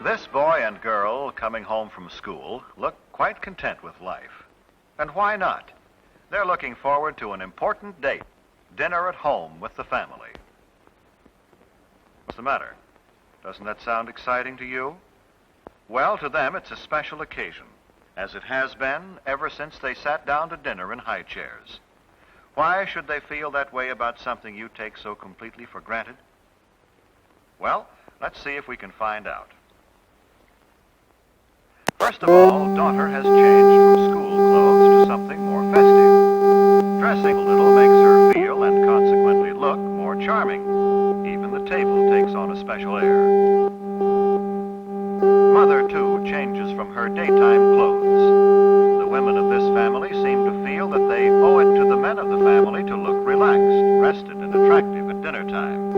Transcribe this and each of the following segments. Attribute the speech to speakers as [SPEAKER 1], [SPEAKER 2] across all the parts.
[SPEAKER 1] This boy and girl coming home from school look quite content with life. And why not? They're looking forward to an important date, dinner at home with the family. What's the matter? Doesn't that sound exciting to you? Well, to them it's a special occasion, as it has been ever since they sat down to dinner in high chairs. Why should they feel that way about something you take so completely for granted? Well, let's see if we can find out. First of all, daughter has changed from school clothes to something more festive. Dressing a little makes her feel and consequently look more charming. Even the table takes on a special air. Mother, too, changes from her daytime clothes. The women of this family seem to feel that they owe it to the men of the family to look relaxed, rested, and attractive at dinner time.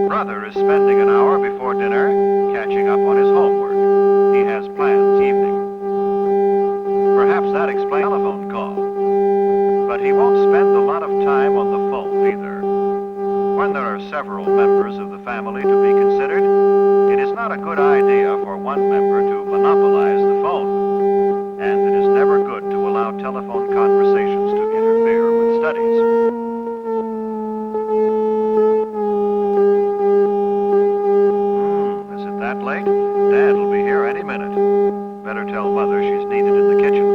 [SPEAKER 1] Brother is spending an hour before dinner catching up on his homework. He has plans this evening. Perhaps that explains the telephone call. But he won't spend a lot of time on the phone either. When there are several members of the family to be considered, it is not a good idea for one member to monopolize the phone. And it is never good to allow telephone conversations to interfere with studies. That late? Dad will be here any minute. Better tell Mother she's needed in the kitchen.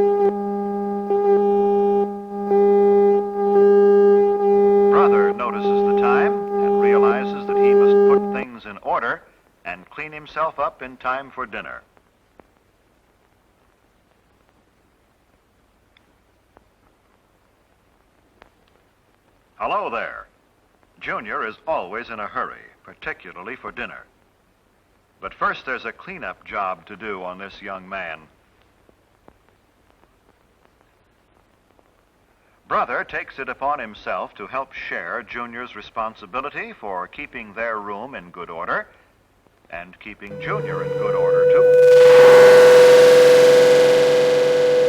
[SPEAKER 1] Brother notices the time and realizes that he must put things in order and clean himself up in time for dinner. Hello there. Junior is always in a hurry, particularly for dinner. But first there's a cleanup job to do on this young man. Brother takes it upon himself to help share Junior's responsibility for keeping their room in good order and keeping Junior in good order, too.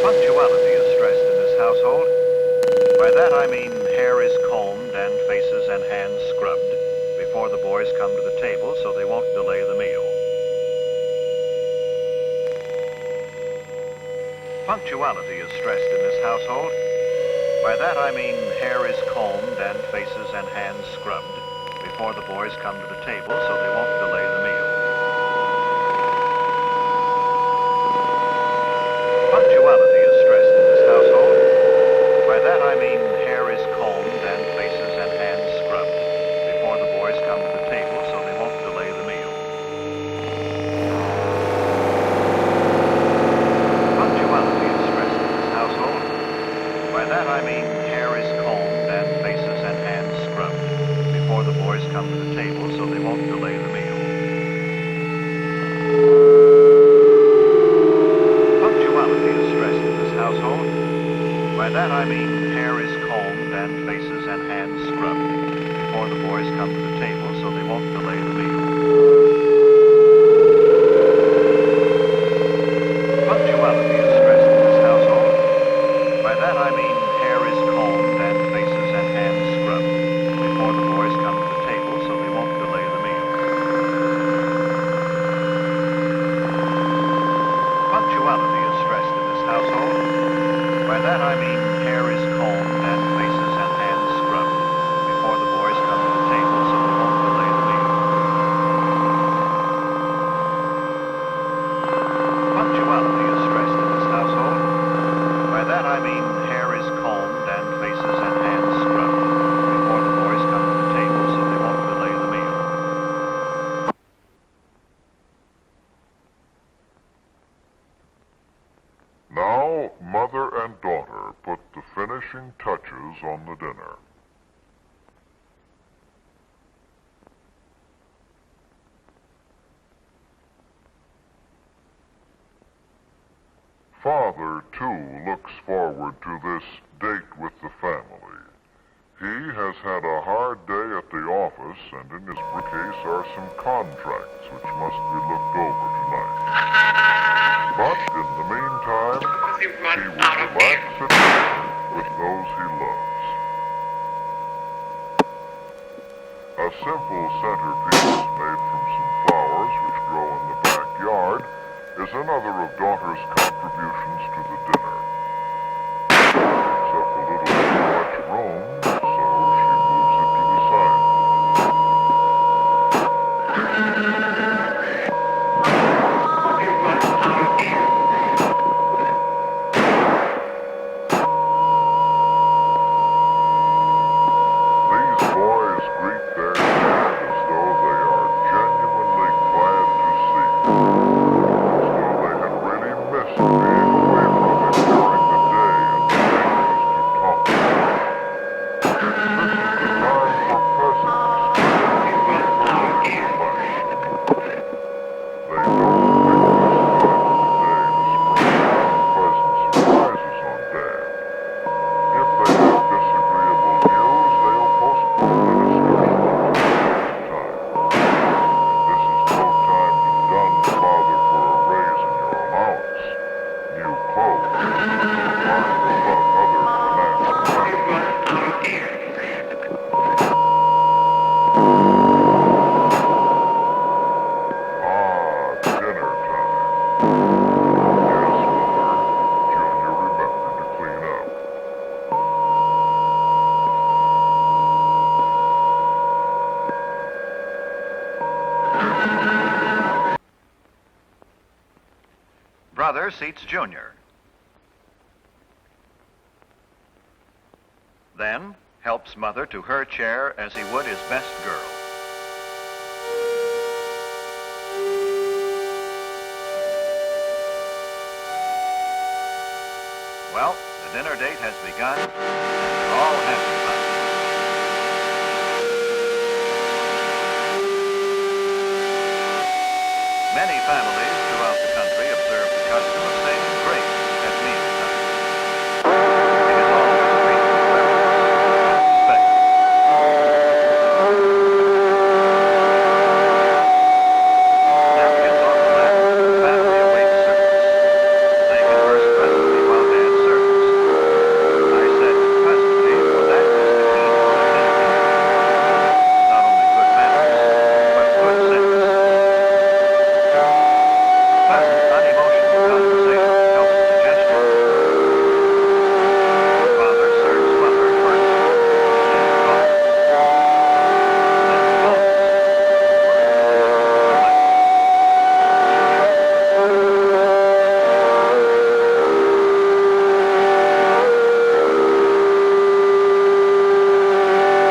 [SPEAKER 1] Punctuality is stressed in this household. By that I mean hair is combed and faces and hands scrubbed before the boys come to the table so they won't delay the meal. Punctuality is stressed in this household. By that I mean hair is combed and faces and hands scrubbed before the boys come to the table so they won't delay the meal. Punctuality is stressed in this household. By that I mean hair is combed and faces and hands scrubbed before the boys come to the table so they won't delay the meal. Punctuality is stressed in this household. By that I mean hair is combed and faces and hands scrubbed before the boys come to the table so they won't delay the meal. Punctuality is stressed in this household. By that I mean hair is combed and faces and hands scrubbed before the boys come to the table so they won't delay the meal. Punctuality is stressed in this household. By that I mean hair is combed and faces and hands scrubbed before the boys come to the table so they won't delay the meal. Punctuality is stressed in this household. By that I mean hair is combed and faces and hands scrubbed before the boys come to the table so they won't delay the meal. Punctuality is stressed in this household. By that I mean hair is combed and faces and hands scrubbed before the boys come to the table so they won't delay the meal.
[SPEAKER 2] Now, mother and daughter put the finishing touches on the dinner. Father, too, looks forward to this date with the family. He has had a hard day at the office, and in his briefcase are some contracts which must be looked over tonight. But in the meantime, he will relax at dinner with those he loves. A simple centerpiece made from some flowers which grow in the backyard is another of daughter's contributions to the dinner. Takes up a little too much room, so she moves it to the side. These boys greet their dad as though they are genuinely glad to see him, as though they had really missed being away from him during the day and being anxious to talk to him. This is the time for pleasant discussions that thoroughly relax. They don't take this time of the day to spring unpleasant surprises on Dad. If they have disagreeable news, they'll postpone the discussion until another time. This is no time to dun Father for a raise in your allowance, new clothes, or argue about other financial matters. Dinner time. Yes, Mother. Junior remembered to clean up.
[SPEAKER 1] Brother seats Junior. Then helps Mother to her chair as he would his best girl. Well, the dinner date has begun, and they're all happy about it. Many families throughout the country observe the custom of saying grace at mealtime. It is always treated with reverence and respect. Napkins on the left, the family awaits service. They converse presently while Dad serves. I said presently, for that is the key to good etiquette. Not only good manners, but good sense. Pleasant, unemotional conversation helps digestion. Father serves Mother first, then daughter, then both.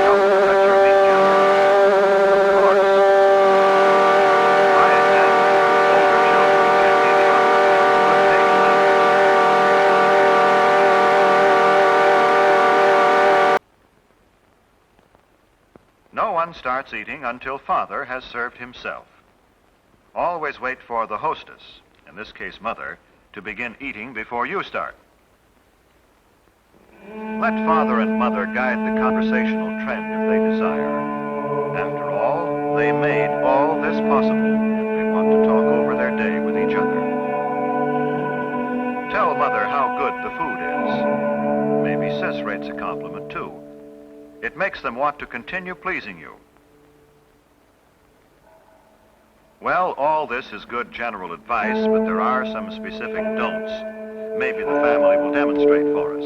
[SPEAKER 1] Help to cut your meat, Junior? Of course. By example, older children can be the opposite of good table manners. No one starts eating until Father has served himself. Always wait for the hostess, in this case Mother, to begin eating before you start. Let Father and Mother guide the conversational trend if they desire. After all, they made all this possible, and they want to talk over their day with each other. Tell Mother how good the food is. Maybe Sis rates a compliment too. It makes them want to continue pleasing you. Well, all this is good general advice, but there are some specific don'ts. Maybe the family will demonstrate for us.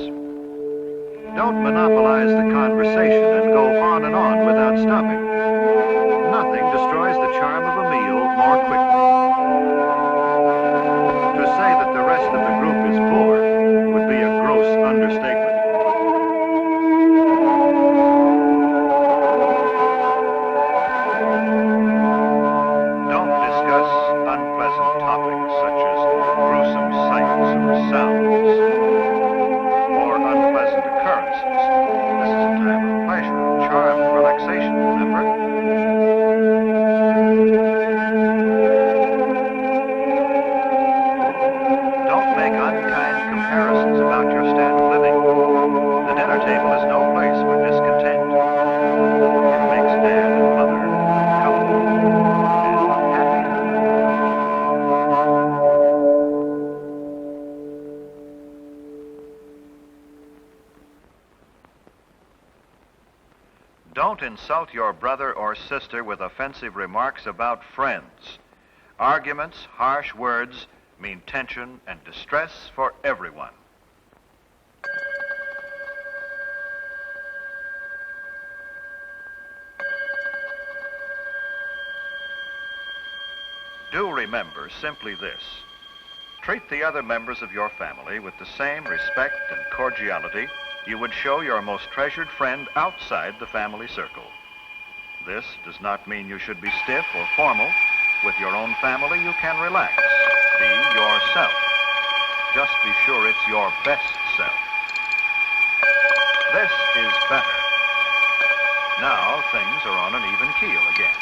[SPEAKER 1] Don't monopolize the conversation and go on and on without stopping. Nothing destroys the charm of a meal more quickly. To say that the rest of the group is bored would be a gross understatement. Don't discuss unpleasant topics such as gruesome sights or sounds or unpleasant occurrences. This is a time of pleasure, charm, and relaxation, remember? Don't insult your brother or sister with offensive remarks about friends. Arguments, harsh words mean tension and distress for everyone. Do remember simply this. Treat the other members of your family with the same respect and cordiality you would show your most treasured friend outside the family circle. This does not mean you should be stiff or formal. With your own family, you can relax. Be yourself. Just be sure it's your best self. This is better. Now things are on an even keel again.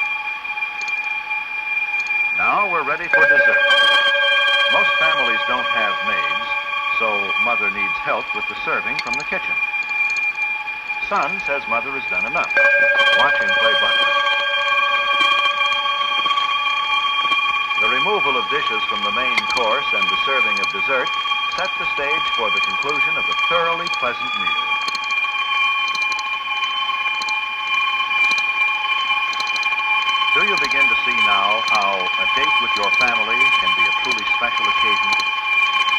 [SPEAKER 1] Now we're ready for dessert. Most families don't have maids, so Mother needs help with the serving from the kitchen. Son says Mother has done enough. Watch him play butler. The removal of dishes from the main course and the serving of dessert set the stage for the conclusion of a thoroughly pleasant meal. Do you begin to see now how a date with your family can be a truly special occasion?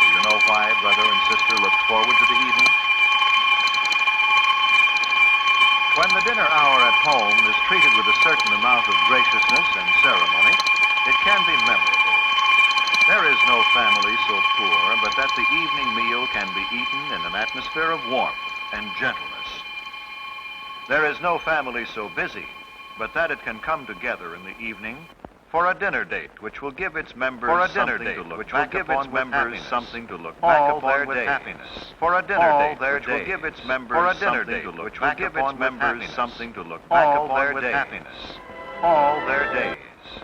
[SPEAKER 1] Do you know why brother and sister looked forward to the evening? When the dinner hour at home is treated with a certain amount of graciousness and ceremony, it can be memorable. There is no family so poor but that the evening meal can be eaten in an atmosphere of warmth and gentleness. There is no family so busy but that it can come together in the evening for a dinner date which will give its members something to look back upon with happiness. For a dinner date which will give its members something to look back upon with happiness. For a dinner date which will give its members something to look back upon with happiness. All their days.